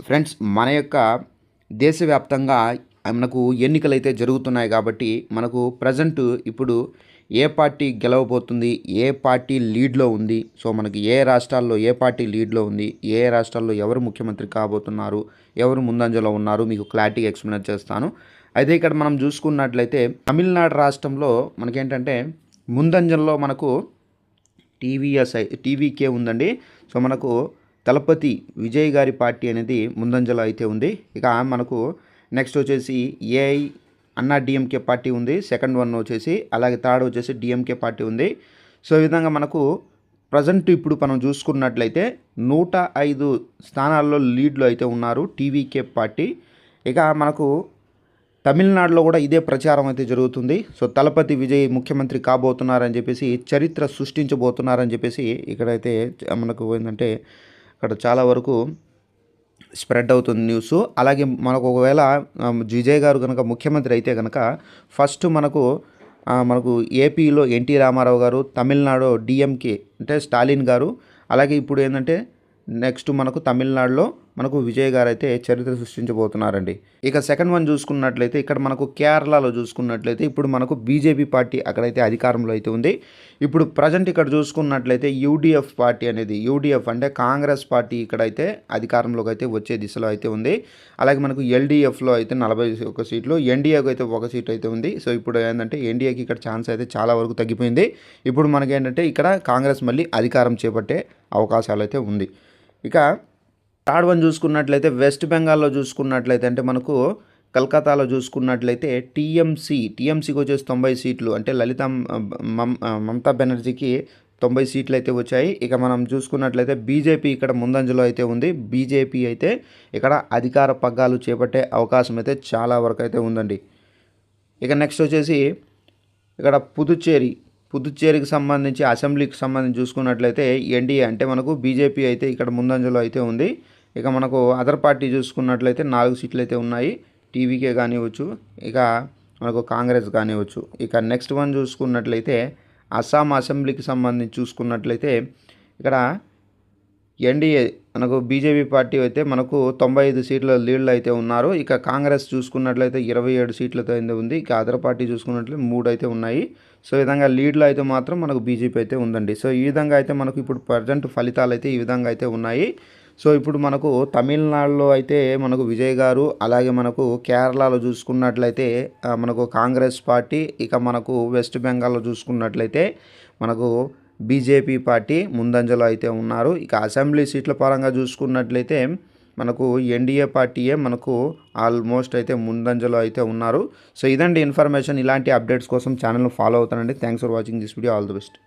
Friends, మన యొక్క దేశవ్యాప్తంగా మనకు ఎన్నికలైతే జరుగుతున్నాయి కాబట్టి మనకు ప్రజెంట్ ఇప్పుడు ఏ పార్టీ గెలవబోతుంది, ఏ పార్టీ లీడ్లో ఉంది, సో మనకి ఏ రాష్ట్రాల్లో ఏ పార్టీ లీడ్లో ఉంది, ఏ రాష్ట్రాల్లో ఎవరు ముఖ్యమంత్రి కాబోతున్నారు, ఎవరు ముందంజలో ఉన్నారు, మీకు క్లారిటీగా ఎక్స్ప్లెయిన్ చేస్తాను. అయితే ఇక్కడ మనం చూసుకున్నట్లయితే తమిళనాడు రాష్ట్రంలో మనకేంటంటే ముందంజల్లో మనకు టీవీకే ఉందండి. సో మనకు తలపతి విజయ్ గారి పార్టీ అనేది ముందంజలో అయితే ఉంది. ఇక మనకు నెక్స్ట్ వచ్చేసి ఏఐ అన్నా డిఎంకే పార్టీ ఉంది. సెకండ్ వన్ వచ్చేసి, అలాగే థర్డ్ వచ్చేసి డిఎంకే పార్టీ ఉంది. సో ఈ విధంగా మనకు ప్రజెంట్ ఇప్పుడు మనం చూసుకున్నట్లయితే 105 స్థానాల్లో లీడ్లో అయితే ఉన్నారు టీవీకే పార్టీ. ఇక మనకు తమిళనాడులో కూడా ఇదే ప్రచారం అయితే జరుగుతుంది. సో తలపతి విజయ్ ముఖ్యమంత్రి కాబోతున్నారని చెప్పేసి, చరిత్ర సృష్టించబోతున్నారని చెప్పేసి ఇక్కడైతే మనకు ఏంటంటే అక్కడ చాలా వరకు స్ప్రెడ్ అవుతుంది న్యూస్. అలాగే మనకు ఒకవేళ విజయ్ గారు కనుక ముఖ్యమంత్రి అయితే కనుక ఫస్ట్ మనకు ఏపీలో ఎన్టీ రామారావు గారు, తమిళనాడు డిఎంకే అంటే స్టాలిన్ గారు, అలాగే ఇప్పుడు ఏంటంటే నెక్స్ట్ మనకు తమిళనాడులో మనకు విజయ్ గారు అయితే చరిత్ర సృష్టించబోతున్నారండి. ఇక సెకండ్ వన్ చూసుకున్నట్లయితే ఇక్కడ మనకు కేరళలో చూసుకున్నట్లయితే ఇప్పుడు మనకు బీజేపీ పార్టీ అక్కడైతే అధికారంలో అయితే ఉంది. ఇప్పుడు ప్రజెంట్ ఇక్కడ చూసుకున్నట్లయితే యూడిఎఫ్ పార్టీ అనేది, యూడిఎఫ్ అంటే కాంగ్రెస్ పార్టీ ఇక్కడైతే అధికారంలోకి అయితే వచ్చే దిశలో అయితే ఉంది. అలాగే మనకు ఎల్డిఎఫ్లో అయితే 41 సీట్లు, ఎన్డీఏకి అయితే 1 సీట్ అయితే ఉంది. సో ఇప్పుడు ఏంటంటే ఎన్డీఏకి ఇక్కడ ఛాన్స్ అయితే చాలా వరకు తగ్గిపోయింది. ఇప్పుడు మనకేంటంటే ఇక్కడ కాంగ్రెస్ మళ్ళీ అధికారం చేపట్టే అవకాశాలు అయితే ఉంది. ఇక థర్డ్ వన్ చూసుకున్నట్లయితే వెస్ట్ బెంగాల్లో చూసుకున్నట్లయితే అంటే మనకు కలకత్తాలో చూసుకున్నట్లయితే టీఎంసీకి వచ్చేసి 90 సీట్లు, అంటే మమతా బెనర్జీకి 90 సీట్లు అయితే వచ్చాయి. ఇక మనం చూసుకున్నట్లయితే బీజేపీ ఇక్కడ ముందంజలో అయితే ఉంది. బీజేపీ అయితే ఇక్కడ అధికార పగ్గాలు చేపట్టే అవకాశం అయితే చాలా వరకు అయితే ఉందండి. ఇక నెక్స్ట్ వచ్చేసి ఇక్కడ పుదుచ్చేరికి సంబంధించి అసెంబ్లీకి సంబంధించి చూసుకున్నట్లయితే ఎన్డీఏ అంటే మనకు బీజేపీ అయితే ఇక్కడ ముందంజలో అయితే ఉంది. ఇక మనకు అదర్ పార్టీ చూసుకున్నట్లయితే 4 సీట్లు అయితే ఉన్నాయి. టీవీకే కానివ్వచ్చు, ఇక మనకు కాంగ్రెస్ కానివ్వచ్చు. ఇక నెక్స్ట్ వన్ చూసుకున్నట్లయితే అస్సాం అసెంబ్లీకి సంబంధించి చూసుకున్నట్లయితే ఇక్కడ ఎన్డీఏ మనకు బీజేపీ పార్టీ అయితే మనకు 95 సీట్ల లీడ్లో అయితే ఉన్నారు. ఇక కాంగ్రెస్ చూసుకున్నట్లయితే 27 సీట్లతో అయితే ఉంది. ఇక అదర్ పార్టీ చూసుకున్నట్లయితే 3 అయితే ఉన్నాయి. సో ఈ విధంగా లీడ్లో అయితే మాత్రం మనకు బీజేపీ అయితే ఉందండి. సో ఈ విధంగా అయితే మనకు ఇప్పుడు ప్రజెంట్ ఫలితాలు అయితే ఈ విధంగా అయితే ఉన్నాయి. సో ఇప్పుడు మనకు తమిళనాడులో అయితే మనకు విజయ్ గారు, అలాగే మనకు కేరళలో చూసుకున్నట్లయితే మనకు కాంగ్రెస్ పార్టీ, ఇక మనకు వెస్ట్ బెంగాల్లో చూసుకున్నట్లయితే మనకు బీజేపీ పార్టీ ముందంజలో అయితే ఉన్నారు. ఇక అసెంబ్లీ సీట్ల పరంగా చూసుకున్నట్లయితే మనకు ఎన్డీఏ పార్టీయే మనకు ఆల్మోస్ట్ అయితే ముందంజలో అయితే ఉన్నారు. సో ఇదండి ఇన్ఫర్మేషన్. ఇలాంటి అప్డేట్స్ కోసం ఛానల్ను ఫాలో అవుతానండి. Thanks for watching this video. All the best.